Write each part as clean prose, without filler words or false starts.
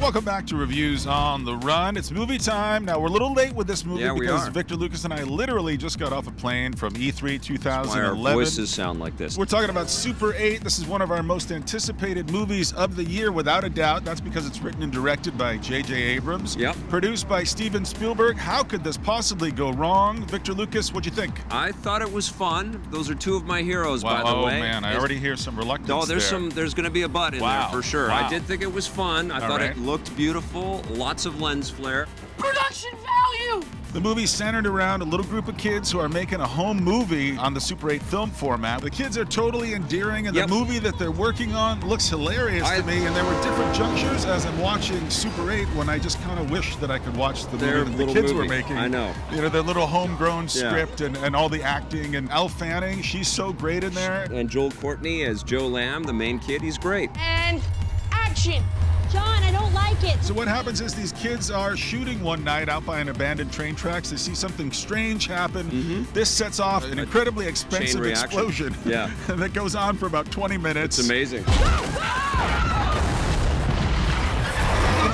Welcome back to Reviews on the Run. It's movie time. Now, we're a little late with this movie because Victor Lucas and I literally just got off a plane from E3 2011. That's why our voices sound like this. We're talking about Super 8. This is one of our most anticipated movies of the year, without a doubt. That's because it's written and directed by J.J. Abrams. Yep. Produced by Steven Spielberg. How could this possibly go wrong? Victor Lucas, what'd you think? I thought it was fun. Those are two of my heroes, by the way. Oh, man. I already hear some reluctance there's going to be a butt in there for sure. I did think it was fun. I thought it looked beautiful. Lots of lens flare. Production value! The movie's centered around a little group of kids who are making a home movie on the Super 8 film format. The kids are totally endearing, and the movie that they're working on looks hilarious to me. And there were different junctures as I'm watching Super 8 when I just kind of wish that I could watch the movie that the kids were making. I know. You know, their little homegrown script and all the acting. And Elle Fanning, she's so great in there. And Joel Courtney as Joe Lamb, the main kid, he's great. And action! John, I don't like it. So what happens is these kids are shooting one night out by an abandoned train tracks. They see something strange happen. This sets off an incredibly expensive explosion that goes on for about 20 minutes. It's amazing.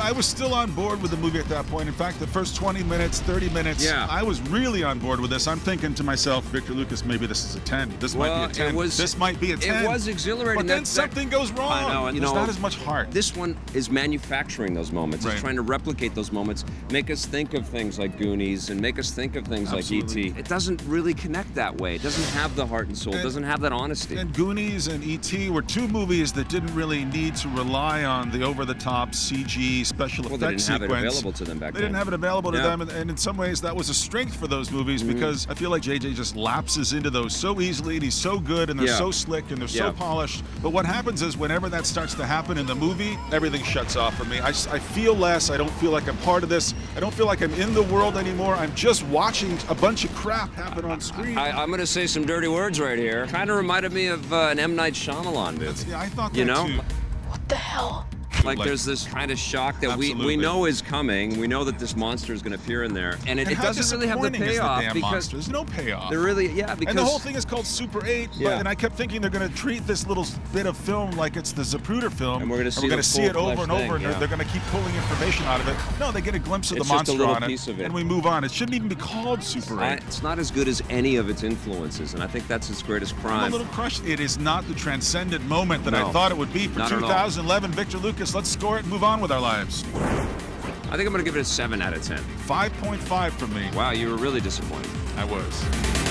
I was still on board with the movie at that point. In fact, the first 20 minutes, 30 minutes, I was really on board with this. I'm thinking to myself, Victor Lucas, maybe this is a 10. This might be a 10. This might be a 10. It was exhilarating. But then something goes wrong. I know. And, there's not as much heart. This one is manufacturing those moments. It's trying to replicate those moments, make us think of things like Goonies and make us think of things like E.T. It doesn't really connect that way. It doesn't have the heart and soul. It doesn't have that honesty. And Goonies and E.T. were two movies that didn't really need to rely on the over-the-top CG special effects sequence. They didn't have it available to them back then. They didn't have it available to them, and in some ways that was a strength for those movies because I feel like JJ just lapses into those so easily, and he's so good, and they're so slick, and they're so polished. But what happens is whenever that starts to happen in the movie, everything shuts off for me. I feel less. I don't feel like I'm part of this. I don't feel like I'm in the world anymore. I'm just watching a bunch of crap happen on screen. I'm going to say some dirty words right here. Kind of reminded me of an M. Night Shyamalan movie. Yeah, I thought that too. What the hell? Like there's this kind of shock that we know is coming. We know that this monster is going to appear in there, and it doesn't really have the payoff because there's no payoff. There really, because and the whole thing is called Super 8. And I kept thinking they're going to treat this little bit of film like it's the Zapruder film, and we're going to see it over and over, and they're going to keep pulling information out of it. No, they get a glimpse of the monster on it, and we move on. It shouldn't even be called Super 8. It's not as good as any of its influences, and I think that's its greatest crime. I'm a little crushed. It is not the transcendent moment that I thought it would be for 2011. Victor Lucas, let's score it and move on with our lives. I think I'm going to give it a 7 out of 10. 5.5 from me. Wow, you were really disappointed. I was.